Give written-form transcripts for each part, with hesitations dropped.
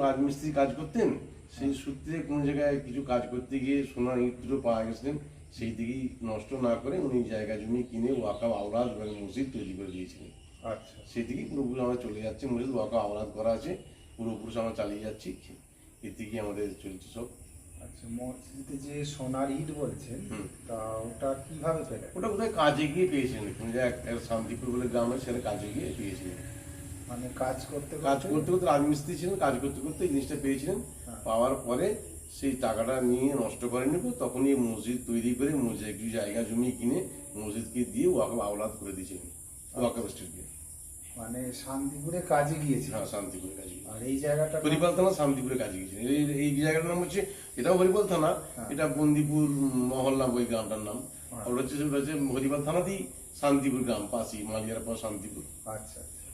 রাজমিস্ত্রি কাজ করতেন, সেই সূত্রে কোনো জায়গায় কিছু কাজ করতে গিয়ে সোনার ইট দুটো পাওয়া গেছিলেন, সেই দিকেই নষ্ট না করে উনি জায়গা জমি কিনে ওয়াকাব আওলাদ এবং মসজিদ তৈরি করে দিয়েছিলেন। আচ্ছা সেই দিকেই পুরোপুরি আমরা চলে যাচ্ছি, মসজিদ ওয়াকাব আওলাদ করা আছে, পুরোপুরি আমরা চালিয়ে যাচ্ছি, এর দিকেই আমাদের চলছে সব। আচ্ছা, মসজিদে যে সোনার ইট বলছেন, তা ওটা কিভাবে পেলেন? ওটা কোথায় কাজে গিয়ে পেয়েছিলেন, কোন জায়গায় শান্তিপুর বলে গ্রাম আছে, সেখানে কাজে গিয়ে পেয়েছিলেন। মানে কাজ করতে করতে রাজমিস্ত্রি ছিলেন, কাজ করতে করতে এই জিনিসটা পেয়েছিলেন। পাওয়ার পরে সেই টাকাটা নিয়ে নষ্ট করেনি, তখনই মসজিদ তৈরি করে মসজিদ কিছু জায়গা জমি কিনে মসজিদকে দিয়ে ওয়াকাব আওলাদ করে দিয়েছিলেন, ওয়াকাব স্টেটকে। মানে শান্তিপুরে কাজে গিয়েছে? হ্যাঁ, শান্তিপুরে কাজে। আর এই জায়গাটা হরিপাল থানা শান্তিপুরে কাজে গিয়েছিলেন। এই জায়গাটার নাম হচ্ছে, এটাও হরিপাল থানা, এটা বন্দিপুর মহল্লা ওই গ্রামটার নাম। ওটা হচ্ছে হরিপাল থানাতেই শান্তিপুর গ্রাম পাশেই, মালিয়ার পর শান্তিপুর। আচ্ছা আচ্ছা,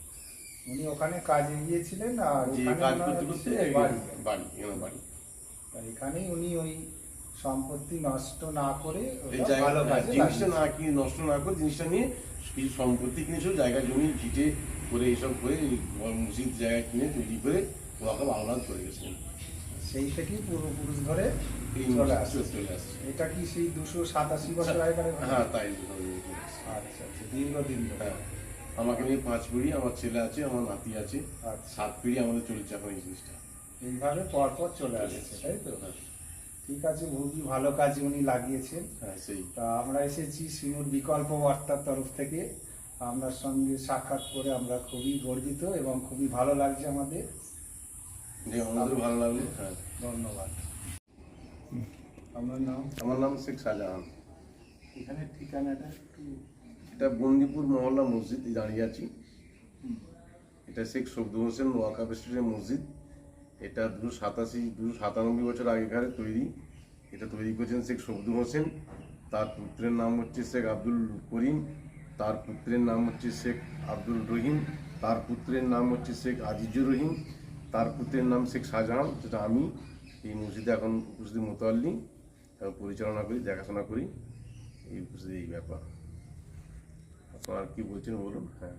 উনি ওখানে কাজে গিয়েছিলেন আর কাজ করতে করতে বাড়ি, এখানে বাড়ি। এখানেই উনি ওই সম্পত্তি নষ্ট না করে জিনিসটা নষ্ট না করে জিনিসটা নিয়ে কিছু সম্পত্তি কিনেছিল, জায়গা জমি ভিটে করে এইসব করে মসজিদ জায়গা কিনে তৈরি করে ওয়াকাব আওলাদ করে গেছিলেন। সেই থেকেই পূর্বপুরুষ ধরে চলে আসছে। এটা কি সেই 287 বছর আগেকার? হ্যাঁ, তাই। আচ্ছা আচ্ছা, দীর্ঘদিন ধরে। হ্যাঁ, আমাকে নিয়ে 5 পিঁড়ি, আমার ছেলে আছে, আমার নাতি আছে, 7 পিঁড়ি আমাদের চলছে এখন এই জিনিসটা। এইভাবে পরপর চলে আসছে, তাই তো? ঠিক আছে, খুবই ভালো কাজে উনি লাগিয়েছেন। হ্যাঁ, সেই। তা আমরা এসেছি সিঙ্গুর বিকল্প বার্তার তরফ থেকে, আপনার সঙ্গে সাক্ষাৎ করে আমরা খুবই গর্বিত এবং খুবই ভালো লাগছে আমাদের। আমাদের ভালো লাগলো। হ্যাঁ, ধন্যবাদ। আপনার নাম? আমার নাম শেখ শাহজাহান। এখানে ঠিকানাটা একটু? এটা বন্দিপুর মহল্লা মসজিদ দাঁড়িয়ে আছি। এটা শেখ শব্দ হোসেন ওয়াকাব স্টেটের মসজিদ। এটা 297 বছর আগেকার তৈরি। এটা তৈরি করেছেন শেখ শব্দ হোসেন। তার পুত্রের নাম হচ্ছে শেখ আব্দুল করিম, তার পুত্রের নাম হচ্ছে শেখ আব্দুল রহিম, তার পুত্রের নাম হচ্ছে শেখ আজিজুর রহিম, তার পুত্রের নাম শেখ শাহজাহান, যেটা আমি এই মসজিদে এখন উপস্থিত মোতাল্লি পরিচালনা করি, দেখাশোনা করি এই উপস্থিত এই ব্যাপার। আপনারা আর কি বলছেন বলুন। হ্যাঁ।